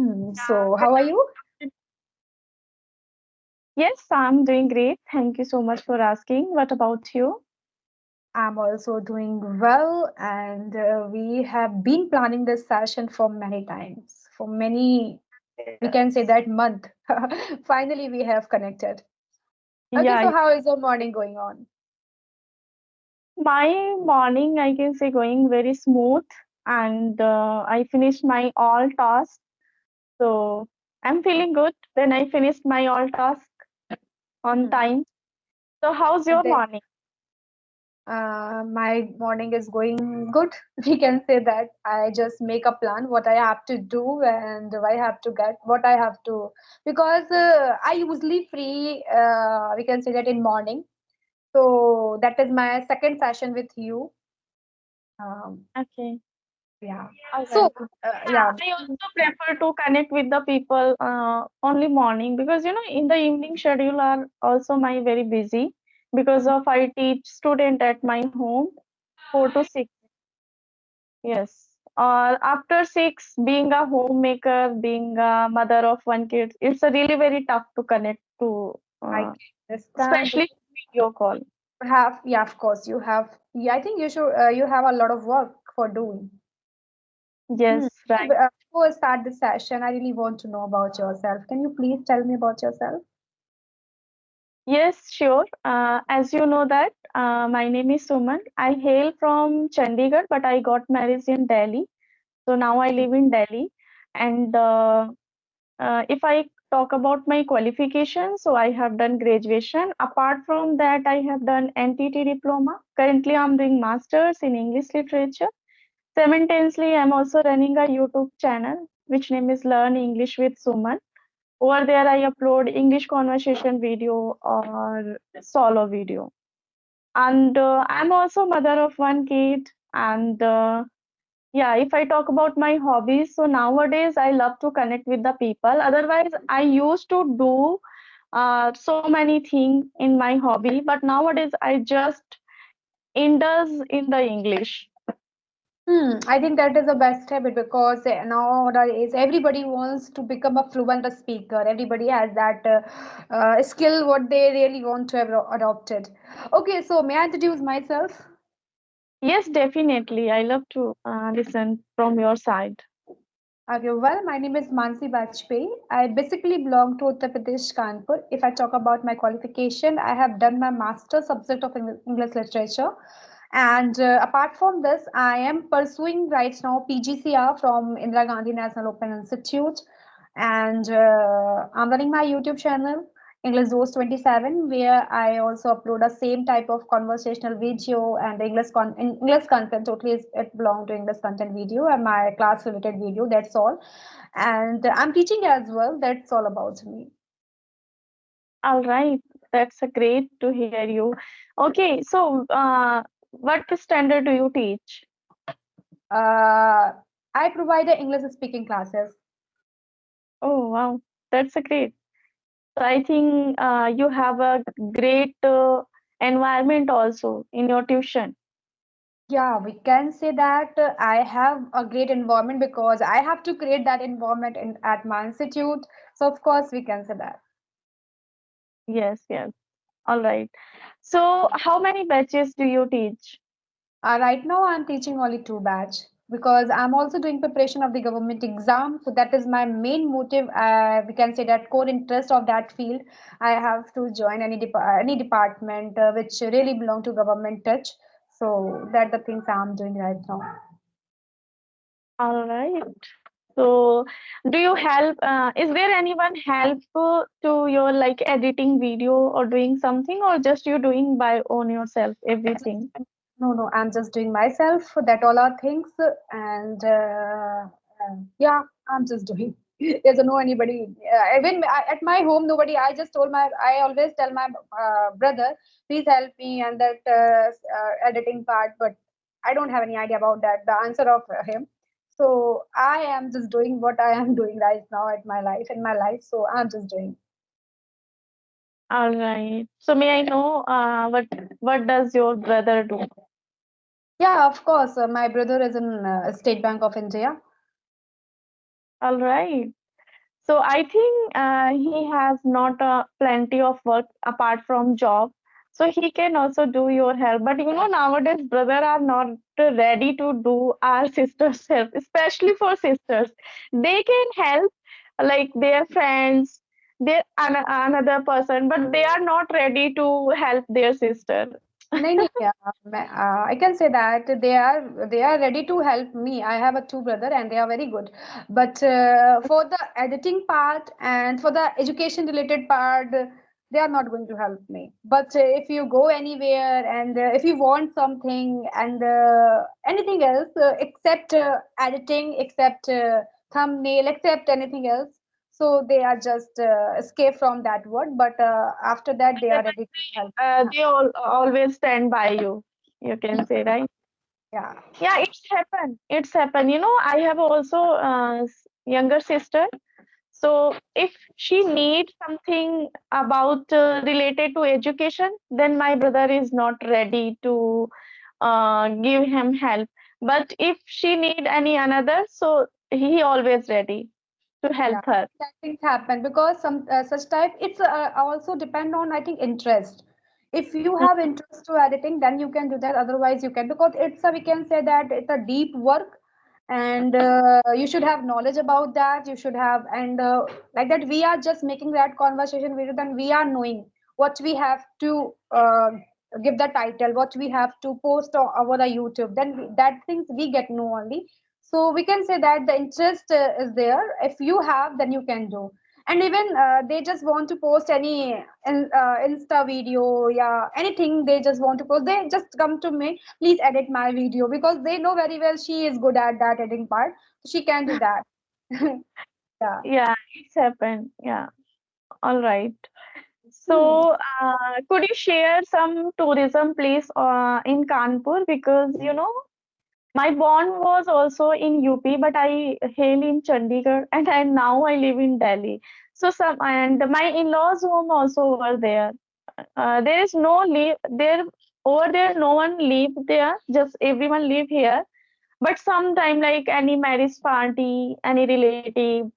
So, Good how are you? afternoon. Yes, I'm doing great. Thank you so much for asking. What about you? I'm also doing well, and we have been planning this session for many times, for many, we can say Yes. that month. Finally, we have connected. Okay, Yeah, so how is your morning going on? my morning, I can say, going very smooth, and I finished my all tasks. So I'm feeling good. Then I finished my all tasks on Hmm. time. So how's And your then, morning? my morning is going good. We can say that I just make a plan what I have to do and I have to get what I have to because I usually free. We can say that in morning. So that is my second session with you. Um, Okay. yeah. All So right. yeah. I also prefer to connect with the people only morning because in the evening schedule are also my very busy because of I teach student at my home 4 to 6. Yes. After 6, being a homemaker, being a mother of one kid, it's a really very tough to connect to, I understand. especially video call. Have yeah, of course you have. Yeah, I think you should. You have a lot of work for doing. Hmm. Yes, right. Before I start the session, I really want to know about yourself. Can you please tell me about yourself? Yes, sure. As you know that my name is Suman. I hail from Chandigarh, but I got married in Delhi. So now I live in Delhi. And if I talk about my qualification, so I have done graduation. Apart from that, I have done NTT diploma. Currently, I'm doing masters in English literature. Simultaneously, I'm also running a YouTube channel, which name is Learn English with Suman. Over there, I upload English conversation video or solo video. And I'm also mother of one kid. And yeah, if I talk about my hobbies, so nowadays I love to connect with the people. Otherwise, I used to do so many things in my hobby, but nowadays I just indulge in the English. I think that is the best habit because nowadays everybody wants to become a fluent speaker. Everybody has that skill what they really want to have adopted. Okay, so may I introduce myself? Yes, definitely. I love to listen from your side. Okay, well, my name is Mansi Bajpayee. I basically belong to Uttar Pradesh, Kanpur. If I talk about my qualification, I have done my master subject of English literature. And apart from this, I am pursuing right now PGCR from Indira Gandhi National Open Institute. And I'm running my YouTube channel, English Dose 27, where I also upload the same type of conversational video and English content. Totally, it belong to English content video and my class related video. That's all. And I'm teaching as well. That's all about me. All right, that's a great to hear you. Okay, so what standard do you teach? Uh, I provide English speaking classes. Oh, wow, that's a great. So I think you have a great environment also in your tuition. Yeah, we can say that I have a great environment because I have to create that environment at my institute. So, of course, we can say that. Yes, yes. All right. So how many batches do you teach? Right now, I'm teaching only two batch because I'm also doing preparation of the government exam. So, that is my main motive. We can say that core interest of that field. I have to join any department which really belong to government touch. So, that the things I'm doing right now. All right. So do you help? Is there anyone help to your like editing video or doing something, or just you doing by own yourself everything? No, no, I'm just doing myself. That all are things, and yeah, I'm just doing. There's no anybody. Even at my home, nobody. I just told my. I always tell my brother, please help me and that editing part. But I don't have any idea about that. The answer of him. So I am just doing what I am doing right now at my life in my life. So I'm just doing. All right. So may I know what does your brother do? Yeah, of course. My brother is in State Bank of India. All right. So I think he has not plenty of work apart from job. So he can also do your help. But you know, nowadays brother are not ready to do our sisters' help, especially for sisters. They can help like their friends, another person, but they are not ready to help their sister. नहीं नहीं I can say that they are ready to help me. I have a two brother and they are very good. But for the editing part and for the education related part, they are not going to help me. But if you go anywhere and if you want something and anything else except editing, except thumbnail, except anything else, so they are just escape from that word. But after that, they are ready to help. They always stand by you. You can say, right? Yeah. Yeah, it's happened. It's happened. You know, I have also younger sister. So if she needs something about related to education, then my brother is not ready to give him help. But if she need any another, so he always ready to Yeah, help her. that things happen because some such type it's also depend on I think interest. If you have interest to editing, then you can do that. Otherwise, you can because it's a we can say that it's a deep work, and you should have knowledge about that. You should have and like that. We are just making that conversation video. Then we are knowing what we have to give the title, what we have to post over the YouTube. Then that things we get know only, so we can say that the interest is there. If you have, then you can do. And even they just want to post any Insta video, yeah, anything they just want to post. They just come to me, please edit my video because they know very well she is good at that editing part. She can do that. Yeah. Yeah, it's happened. Yeah, all right. Hmm. So, could you share some tourism place in Kanpur? Because you know, my born was also in UP, but I hail in Chandigarh, and now I live in Delhi. So some and my in-laws' home also over there. There is no live there over there. No one live there. Just everyone live here. But sometime like any marriage party, any relative,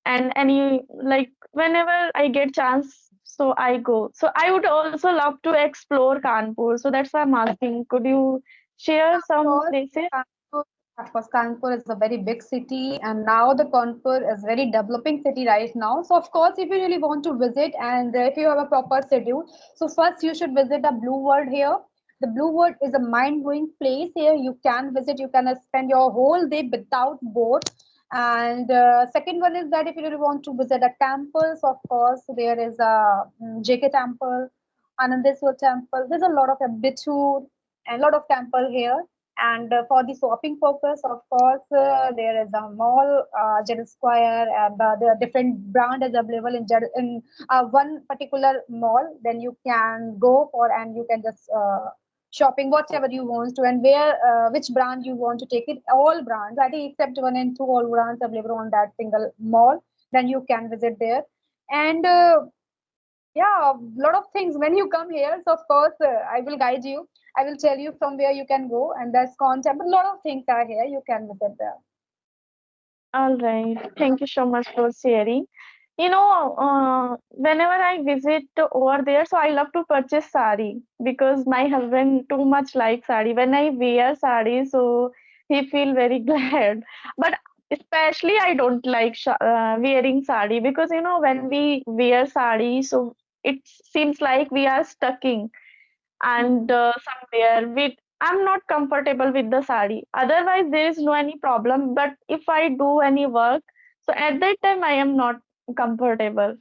and any like whenever I get chance, so I go. So I would also love to explore Kanpur. So that's why I'm asking. Could you share Of some course, places? Kanpur, of course, Kanpur is a very big city, and now the Kanpur is very developing city right now. So, of course, if you really want to visit and if you have a proper schedule, so first you should visit the Blue World here. The Blue World is a mind-blowing place here. You can visit. You can spend your whole day without boat. And second one is that if you really want to visit a temples, of course, there is a JK temple, Anandeswar temple. There's a lot of Bichur and a lot of temple here. And for the shopping purpose, of course, there is a mall, Jeddah Square, and there are different brand is available in in one particular mall. Then you can go for and you can just shopping whatever you want to and where which brand you want to take it. All brands, I think, except one and two, all brands available on that single mall. Then you can visit there. And yeah, a lot of things when you come here. So of course, I will guide you. I will tell you from where you can go, and there's content. But a lot of things are here. You can visit there. All right. Thank you so much for sharing. You know, whenever I visit over there, so I love to purchase sari because my husband too much likes sari. When I wear sari, so he feel very glad. But especially I don't like wearing sari because you know when we wear sari, so it seems like we are stucking and Hmm. somewhere with I'm not comfortable with the sari. Otherwise, there is no any problem. But if I do any work, so at that time I am not comfortable.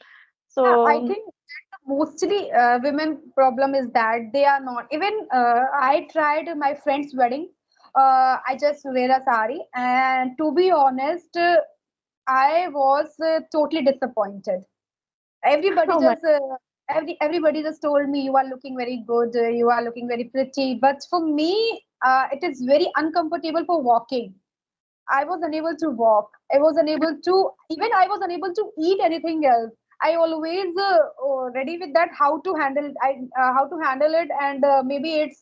Yeah, I So think that the mostly women problem is that they are not. Even I tried my friend's wedding. I just wear a sari, and to be honest, I was totally disappointed. Everybody oh my, just everybody just told me you are looking very good, you are looking very pretty, but for me it is very uncomfortable for walking. I was unable to walk. I was unable to even I was unable to eat anything else. I always ready with that how to handle it. I how to handle it, and maybe it's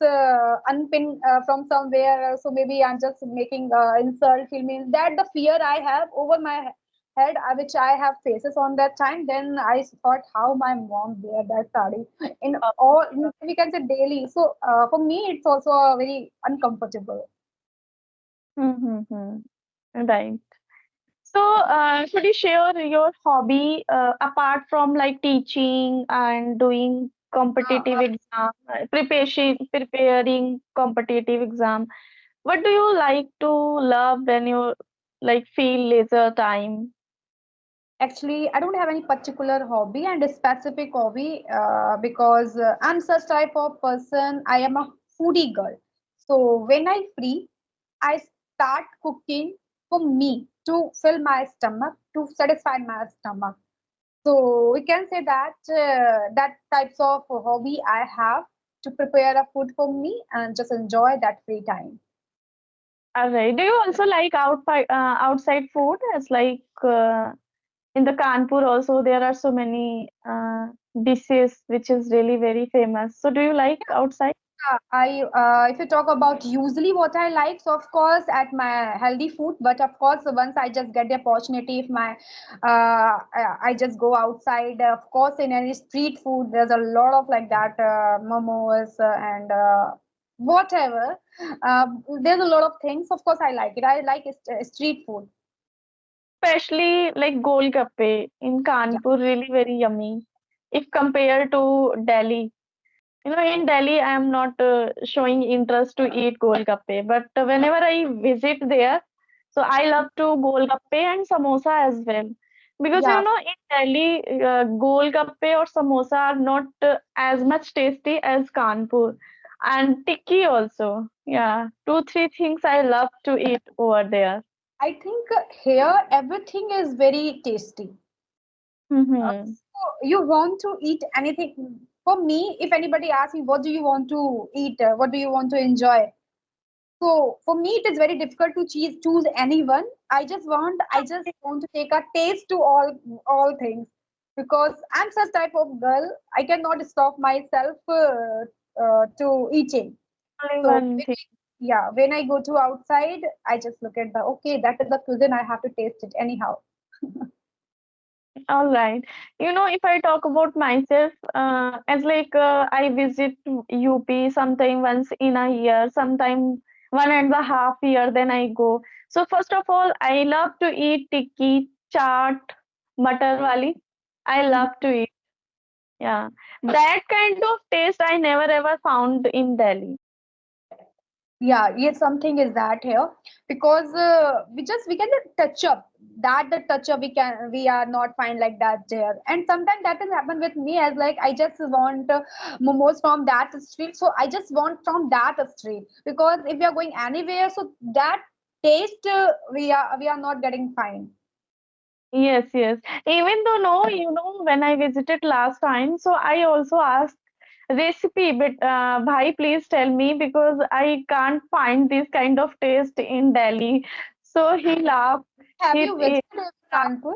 unpin from somewhere. So maybe I'm just making insult. Feel means that the fear I have over my head, which I have faces on that time, then I thought how my mom wear that sari in all, we can say daily. So for me, it's also very uncomfortable. Mm-hmm. Right. So, could you share your hobby apart from like teaching and doing competitive exam, preparing competitive exam? What do you like to love when you like feel leisure time? Actually, I don't have any particular hobby and a specific hobby because I'm such type of person. I am a foodie girl. So when I free, I start cooking for me to fill my stomach, to satisfy my stomach. So we can say that that types of hobby I have to prepare a food for me and just enjoy that free time. All right. Do you also like outside food? As like in the Kanpur also there are so many dishes which is really very famous. So do you like outside? I if you talk about usually what I like, so of course at my healthy food, but of course once I just get the opportunity, if my I just go outside, of course in any street food, there's a lot of like that momos and whatever. There's a lot of things. Of course I like it. I like street food. Especially like Golgappe in Yeah. Kanpur, really very yummy. If compared to Delhi, you know, in Delhi, I am not showing interest to eat Golgappe, but whenever I visit there, so I love to Golgappe and samosa as well. Because you Yeah, know, in Delhi, Golgappe or samosa are not as much tasty as Kanpur. And tikki also. Yeah, two, three things I love to eat over there. I think here everything is very tasty. Mm-hmm. So you want to eat anything. For me, if anybody asks me, what do you want to eat? What do you want to enjoy? So for me, it is very difficult to choose anyone. I just want to take a taste to all things because I'm such type of girl. I cannot stop myself to eating. Only So one thing. yeah, when I go to outside, I just look at the okay, that is the cuisine. I have to taste it anyhow. All right. You know, if I talk about myself, as like I visit UP sometime once in a year, sometime 1.5 year, then I go. So first of all, I love to eat tikki, chaat, butter wali. I love to eat. Yeah, that kind of taste I never ever found in Delhi. Yeah, yes, something is that here because we can just touch up that the touch up we are not find like that there, and sometimes that has happened with me as like I just want momos from that street, so I just want from that street because if we are going anywhere, so that taste we are not getting fine. Yes, yes. Even though no, you know, when I visited last time, so I also asked recipe, but bhai, please tell me because I can't find this kind of taste in Delhi. So he laughed. Have you He visited laughed. Kanpur?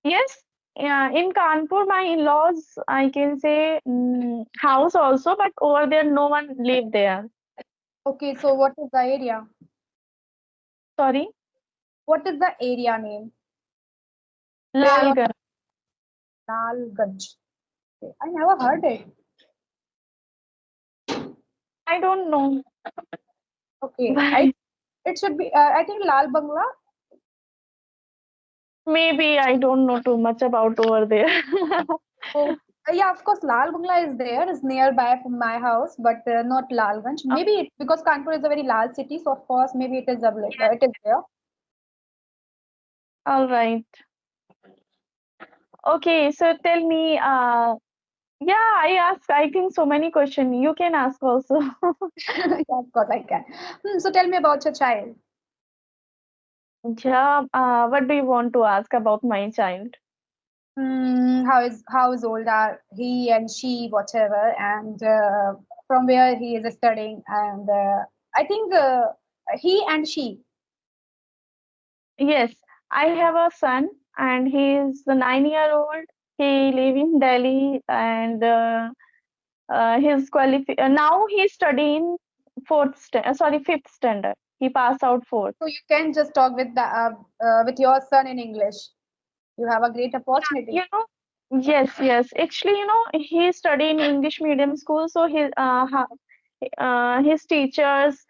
Yes, yeah, in Kanpur, my in-laws, I can say house also, but over there no one live there. Okay, so what is the area? Sorry, What is the area name where your Lalgarh. Lalganj? Okay, I never heard it. I don't know, Okay, I but it should be. I think Lal Bangla. maybe I don't know too much about over there. Oh, yeah, of course, Lal Bangla is there. Is nearby from my house, but not Lalganj. Maybe it, because Kanpur is a very large city, so of course, maybe it is available. It is there. All right. Okay, so tell me, yeah, I ask, I think so many questions. You can ask also. Yeah, of course, I can. So tell me about your child. Yeah, what do you want to ask about my child? How is old are he and she, whatever, and from where he is studying, and I think he and she. Yes, I have a son and he is 9 year old. He live in Delhi and his now he's studying fifth standard. He passed out fourth. So you can just talk with your son in English. You have a great opportunity. You know, yes. Actually, he studied in English medium school, so his teachers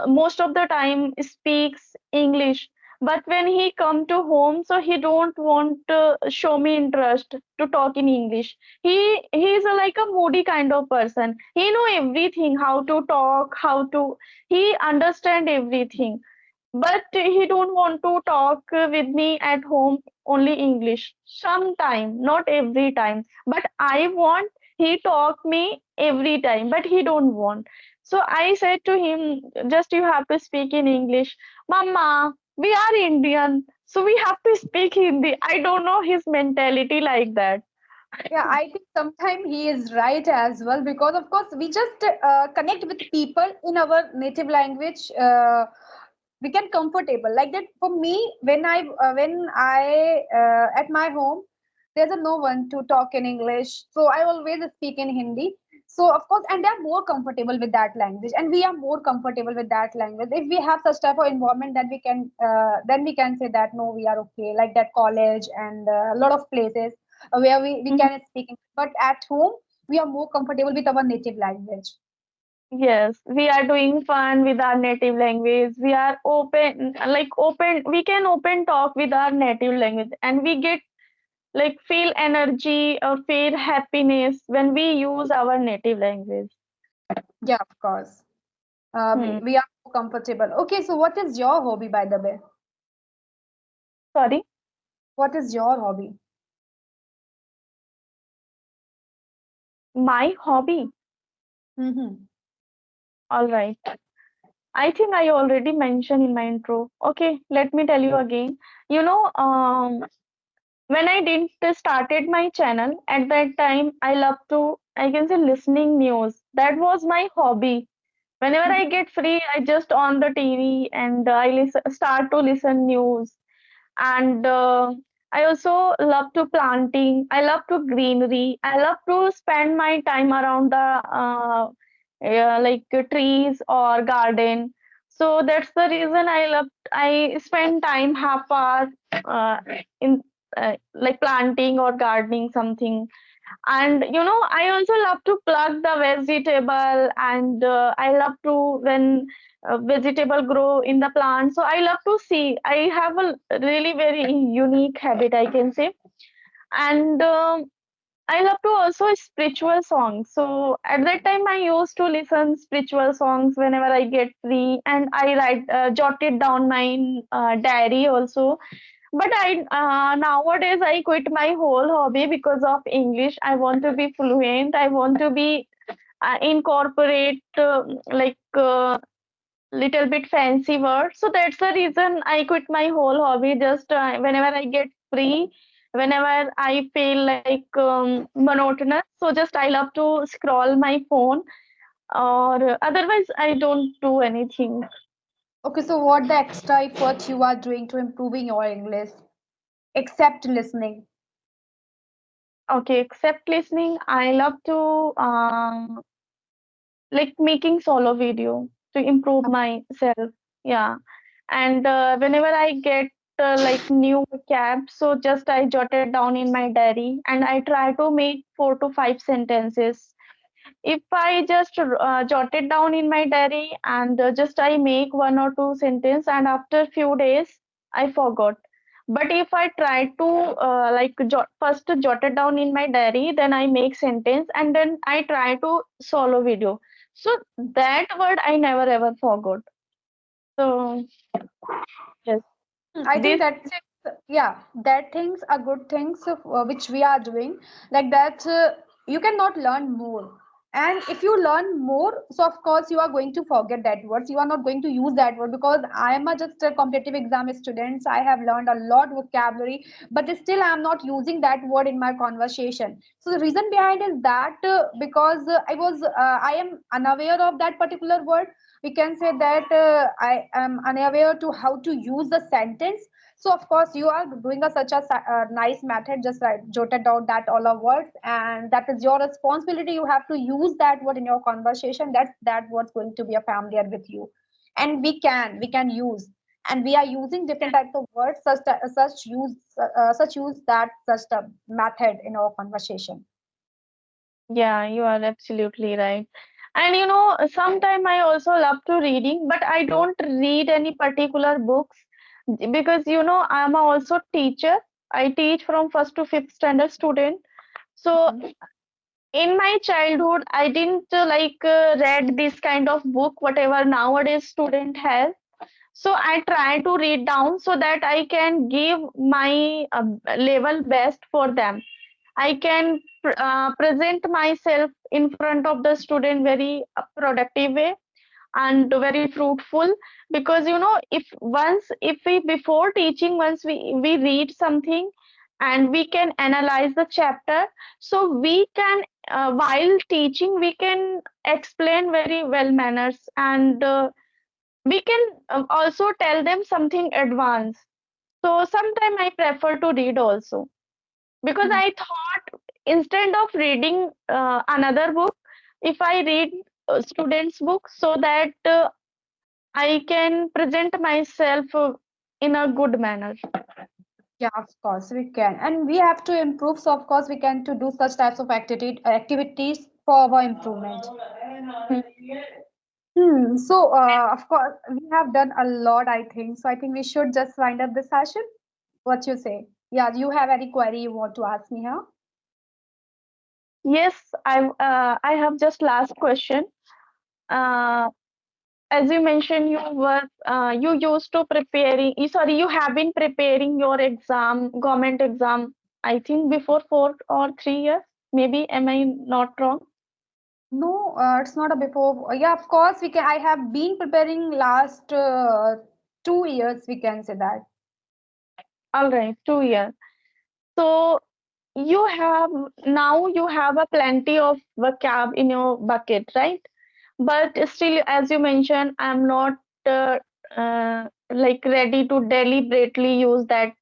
most of the time speaks English. But when he come to home, so he don't want to show me interest to talk in English. He is like a moody kind of person. He know everything, how to talk, how to he understand everything, but he don't want to talk with me at home only English. Sometime, not every time, but I want he talk me every time, but he don't want. So I said to him, just you have to speak in English. Mama, we are Indian, so we have to speak Hindi. I don't know his mentality like that. Yeah, I think sometimes he is right as well, because of course we just connect with people in our native language. We can comfortable like that. For me, when I at my home, there's a no one to talk in English, so I always speak in Hindi. So of course, and they're more comfortable with that language, and we are more comfortable with that language. If we have such type of environment, that we can then we can say that no, we are okay. Like that college and a lot of places where we Mhm. can speak English. But at home, we are more comfortable with our native language. Yes, we are doing fun with our native language. We are open, like open, we can open talk with our native language, and we get like feel energy or feel happiness when we use our native language. Yeah, of course. Hmm. We are more comfortable. Okay, so what is your hobby, by the way? Sorry, What is your hobby? my hobby. Mm-hmm. All right. I think I already mentioned in my intro. Okay, let me tell you again. You know, when I didn't started my channel at that time, I love to, I can say, listening news. That was my hobby. Whenever I get free, I just on the TV and I start to listen news. And I also love to planting. I love to greenery. I love to spend my time around the trees or garden. So that's the reason I spend time half hour in like planting or gardening something. And I also love to pluck the vegetable, and I love to when vegetable grow in the plant. So I love to see. I have a really very unique habit, I can say. And I love to also spiritual songs. So at that time I used to listen spiritual songs whenever I get free, and I write jot it down my diary also. But I nowadays I quit my whole hobby because of English. I want to be fluent. I want to be incorporate little bit fancy words. So that's the reason I quit my whole hobby. Just whenever I get free, whenever I feel like monotonous, so just I love to scroll my phone, or otherwise I don't do anything. Okay, so what the extra effort you are doing to improving your English, except listening? Okay, except listening, I love to like making solo video to improve myself. Yeah. And whenever I get like new vocab, so just I jot it down in my diary and I try to make 4 to 5 sentences. If I just jot it down in my diary and just I make 1 or 2 sentence, and after few days I forgot. But if I try to first jot it down in my diary, then I make sentence and then I try to solo video. So that word I never ever forgot. So yes, I think this. that yeah, that things are good things of, which we are doing. Like that, you cannot learn more. And if you learn more, so of course you are going to forget that words. You are not going to use that word, because I am a just a competitive exam student. So I have learned a lot vocabulary, but still I am not using that word in my conversation. So the reason behind is that because I am unaware of that particular word. We can say that I am unaware to how to use the sentence. So of course you are doing a nice method, just like jotted down that all of words, and that is your responsibility. You have to use that word in your conversation. That word's going to be a familiar with you. and we can use, and we are using different types of words such use that such a method in our conversation. Yeah, you are absolutely right. And sometime I also love to reading, but I don't read any particular books because I'm also teacher. I teach from first to fifth standard student. So Mhm. in my childhood, I didn't read this kind of book, whatever nowadays student has. So I try to read down so that I can give my level best for them. I can present myself in front of the student very productive way and very fruitful, because if we before teaching, once we read something and we can analyze the chapter, so we can while teaching we can explain very well manners, and we can also tell them something advanced. So sometimes I prefer to read also, because Mhm. I thought instead of reading another book, if I read students' book, so that I can present myself in a good manner. Yeah, of course we can, and we have to improve. So of course we can to do such types of activities for our improvement. Hmm. So of course we have done a lot, I think. So I think we should just wind up this session. What you say? Yeah, you have any query you want to ask me here? Yes, I have just last question. Uh, as you mentioned, you used to preparing. Sorry, you have been preparing your exam, government exam. I think before 4 or 3 years. Maybe am I not wrong? No, it's not a before. Yeah, of course we can. I have been preparing last 2 years. We can say that. All right, 2 years. So you have a plenty of vocab in your bucket, right? But still, as you mentioned, I'm not like ready to deliberately use that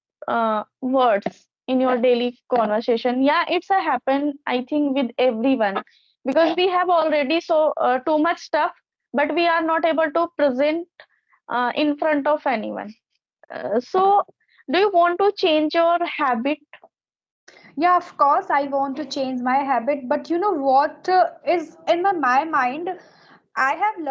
words in your daily conversation. Yeah, it's a happen, I think, with everyone, because we have already so too much stuff, but we are not able to present in front of anyone. So do you want to change your habit? Yeah, of course, I want to change my habit, but you know what is in my mind? I am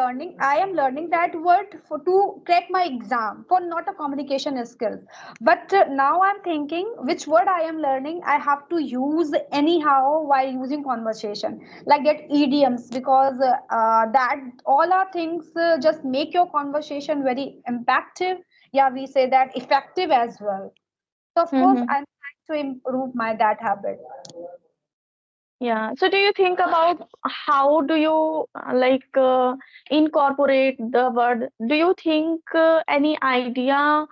learning that word for to crack my exam for not a communication skill. But now I'm thinking which word I am learning, I have to use anyhow while using conversation, like that idioms, because that all are things just make your conversation very impactful. Yeah, we say that effective as well. So of course, Mm-hmm. I'm trying to improve my that habit. Yeah. So do you think about how do you incorporate the word? Do you think any idea,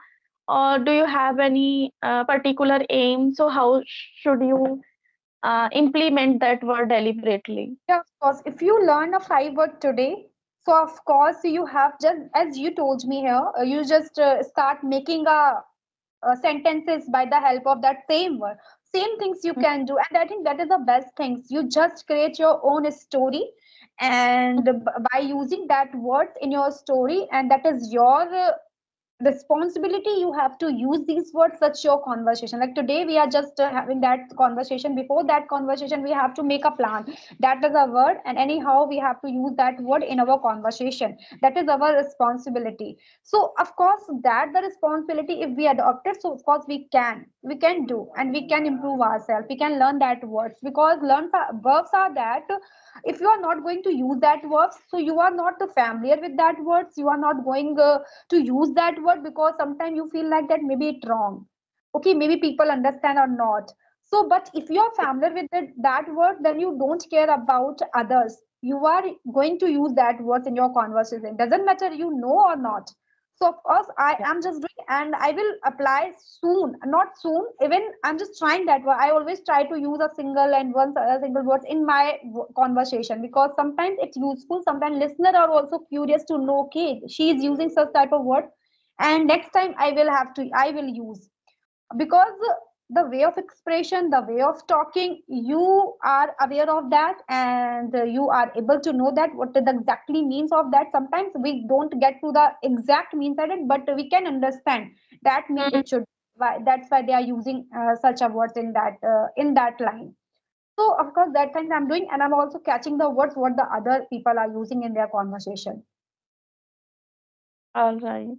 or do you have any particular aim? So how should you implement that word deliberately? Yeah, of course. If you learn a five word today, so of course you have just as you told me here, you just start making a sentences by the help of that same word. Same things you can do, and I think that is the best things. You just create your own story, and by using that word in your story, and that is your responsibility. You have to use these words such your conversation, like today we are just having that conversation. Before that conversation we have to make a plan, that is a word, and anyhow we have to use that word in our conversation. That is our responsibility. So of course that the responsibility, if we adopt it, so of course we can do, and we can improve ourselves, we can learn that words, because verbs are that if you are not going to use that verbs, so you are not familiar with that words, you are not going to use that word, because sometimes you feel like that maybe it wrong, okay, maybe people understand or not. So but if you are familiar with that word, then you don't care about others, you are going to use that words in your conversation, doesn't matter you know or not. So of course I am just doing, and I will apply soon, not soon, even I'm just trying that word. I always try to use a single and one single words in my conversation, because sometimes it's useful, sometimes listener are also curious to know, okay, she is using such type of word, and next time I will use, because the way of expression, the way of talking, you are aware of that, and you are able to know that what the exactly means of that. Sometimes we don't get to the exact means of it, but we can understand that mean Mm, it should. Why, that's why they are using such a words in that line. So of course that things I'm doing, and I'm also catching the words what the other people are using in their conversation. all right.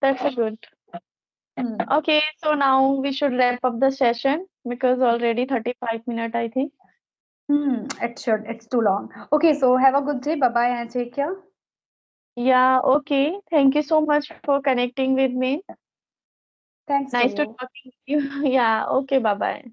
That's a good. Hmm. Okay, so now we should wrap up the session because already 35 minutes, I think. It should. It's too long. Okay, so have a good day. Bye bye and take care. Yeah, okay. Thank you so much for connecting with me. Thanks to Nice to you. talking to you. Yeah, okay, bye bye.